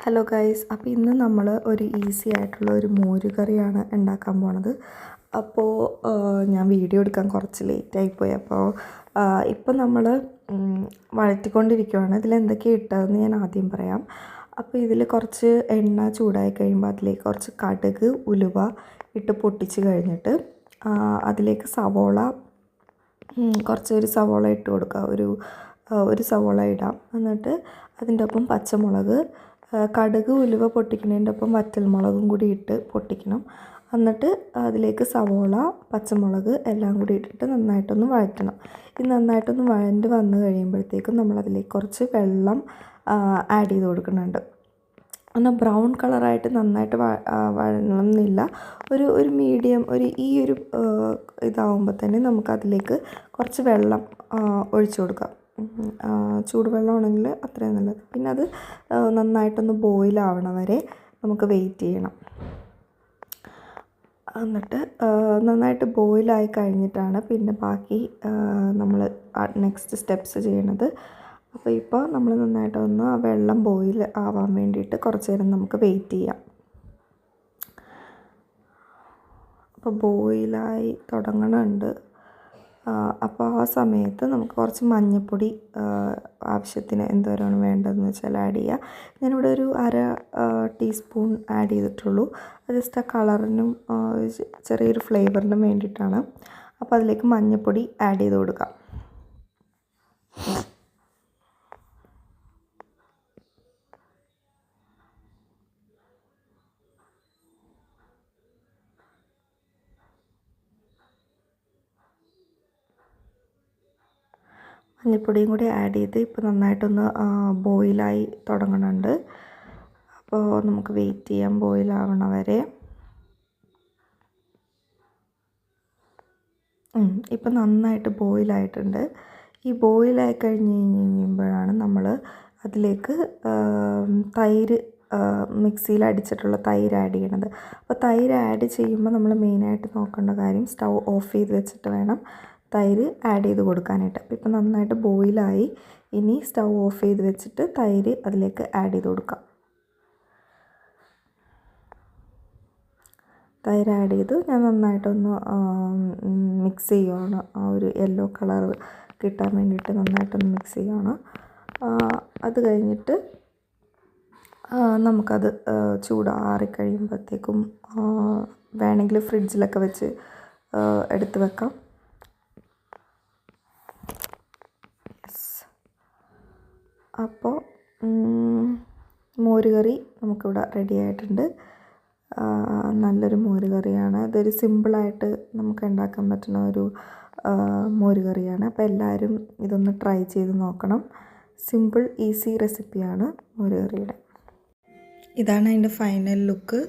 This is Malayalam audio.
ഹലോ ഗൈസ്, അപ്പോൾ ഇന്ന് നമ്മൾ ഒരു ഈസി ആയിട്ടുള്ള ഒരു മോര് കറിയാണ് ഉണ്ടാക്കാൻ പോണത്. അപ്പോൾ ഞാൻ വീഡിയോ എടുക്കാൻ കുറച്ച് ലേറ്റായിപ്പോയി. അപ്പോൾ ഇപ്പം നമ്മൾ വഴറ്റിക്കൊണ്ടിരിക്കുകയാണ്. ഇതിലെന്തൊക്കെയാണ് ഇട്ടതെന്ന് ഞാൻ ആദ്യം പറയാം. അപ്പോൾ ഇതിൽ കുറച്ച് എണ്ണ ചൂടായി കഴിയുമ്പോൾ അതിലേക്ക് കുറച്ച് കടുക്, ഉലുവ ഇട്ട് പൊട്ടിച്ച് കഴിഞ്ഞിട്ട് അതിലേക്ക് സവോള, ഒരു സവോള ഇട്ട് കൊടുക്കുക. ഒരു സവോള ഇടാം. എന്നിട്ട് അതിൻ്റെ ഒപ്പം പച്ചമുളക്, കടുക്, ഉലുവ പൊട്ടിക്കുന്നതിൻ്റെ ഒപ്പം വറ്റൽമുളകും കൂടി ഇട്ട് പൊട്ടിക്കണം. എന്നിട്ട് അതിലേക്ക് സവോള, പച്ചമുളക് എല്ലാം കൂടി ഇട്ടിട്ട് നന്നായിട്ടൊന്ന് വഴറ്റണം. ഇത് നന്നായിട്ടൊന്ന് വഴണ്ട് വന്ന് കഴിയുമ്പോഴത്തേക്കും നമ്മളതിലേക്ക് കുറച്ച് വെള്ളം ആഡ് ചെയ്ത് കൊടുക്കുന്നുണ്ട്. എന്നാൽ ബ്രൗൺ കളറായിട്ട് നന്നായിട്ട് വഴണമെന്നില്ല. ഒരു മീഡിയം ഈ ഒരു ഇതാവുമ്പോൾ തന്നെ നമുക്കതിലേക്ക് കുറച്ച് വെള്ളം ഒഴിച്ചു കൊടുക്കാം. ചൂടുവെള്ളമാണെങ്കിൽ അത്രയും നല്ലത്. പിന്നെ അത് നന്നായിട്ടൊന്ന് ബോയിലാവണ വരെ നമുക്ക് വെയിറ്റ് ചെയ്യണം. എന്നിട്ട് നന്നായിട്ട് ബോയിലായി കഴിഞ്ഞിട്ടാണ് പിന്നെ ബാക്കി നമ്മൾ നെക്സ്റ്റ് സ്റ്റെപ്സ് ചെയ്യണത്. അപ്പോൾ ഇപ്പോൾ നമ്മൾ നന്നായിട്ടൊന്ന് ആ വെള്ളം ബോയിൽ ആവാൻ വേണ്ടിയിട്ട് കുറച്ച് നേരം നമുക്ക് വെയിറ്റ് ചെയ്യാം. അപ്പോൾ ബോയിലായി തുടങ്ങണുണ്ട്. അപ്പോൾ ആ സമയത്ത് നമുക്ക് കുറച്ച് മഞ്ഞൾപ്പൊടി ആവശ്യത്തിന് എന്തോരമാണ് വേണ്ടതെന്ന് വെച്ചാൽ ആഡ് ചെയ്യുക. ഞാനിവിടെ ഒരു 1/2 ടീസ്പൂൺ ആഡ് ചെയ്തിട്ടുള്ളൂ. അത് ജസ്റ്റ് ആ കളറിനും ചെറിയൊരു ഫ്ലേവറിനും വേണ്ടിയിട്ടാണ്. അപ്പോൾ അതിലേക്ക് മഞ്ഞൾപ്പൊടി ആഡ് ചെയ്ത് കൊടുക്കാം. മഞ്ഞൾപ്പൊടിയും കൂടി ആഡ് ചെയ്ത് ഇപ്പോൾ നന്നായിട്ടൊന്ന് ബോയിലായി തുടങ്ങുന്നുണ്ട്. അപ്പോൾ നമുക്ക് വെയിറ്റ് ചെയ്യാം ബോയിലാവണ വരെ. ഇപ്പോൾ നന്നായിട്ട് ബോയിലായിട്ടുണ്ട്. ഈ ബോയിലായി കഴിയുമ്പോഴാണ് നമ്മൾ അതിലേക്ക് തൈര്, മിക്സിയിൽ അടിച്ചിട്ടുള്ള തൈര് ആഡ് ചെയ്യണത്. അപ്പോൾ തൈര് ആഡ് ചെയ്യുമ്പോൾ നമ്മൾ മെയിനായിട്ട് നോക്കേണ്ട കാര്യം സ്റ്റൗ ഓഫ് ചെയ്ത് വെച്ചിട്ട് വേണം തൈര് ആഡ് ചെയ്ത് കൊടുക്കാനായിട്ട്. അപ്പോൾ ഇപ്പോൾ നന്നായിട്ട് ബോയിലായി. ഇനി സ്റ്റൗ ഓഫ് ചെയ്ത് വെച്ചിട്ട് തൈര് അതിലേക്ക് ആഡ് ചെയ്ത് കൊടുക്കാം. തൈര് ആഡ് ചെയ്ത് ഞാൻ നന്നായിട്ടൊന്ന് മിക്സ് ചെയ്യുകയാണ്. ആ ഒരു യെല്ലോ കളർ കിട്ടാൻ വേണ്ടിയിട്ട് നന്നായിട്ടൊന്ന് മിക്സ് ചെയ്യുകയാണ്. അത് കഴിഞ്ഞിട്ട് നമുക്കത് ചൂടാറിക്കഴിയുമ്പോഴത്തേക്കും വേണമെങ്കിൽ ഫ്രിഡ്ജിലൊക്കെ വെച്ച് എടുത്ത് വെക്കാം. അപ്പോൾ മോരുകറി നമുക്കിവിടെ റെഡി ആയിട്ടുണ്ട്. നല്ലൊരു മോരുകറിയാണ്. ഇതൊരു സിമ്പിളായിട്ട് നമുക്ക് ഉണ്ടാക്കാൻ പറ്റുന്ന ഒരു മോരുകറിയാണ്. അപ്പോൾ എല്ലാവരും ഇതൊന്ന് ട്രൈ ചെയ്ത് നോക്കണം. സിമ്പിൾ ഈസി റെസിപ്പിയാണ് മോരുകറിയുടെ. ഇതാണ് അതിൻ്റെ ഫൈനൽ ലുക്ക്.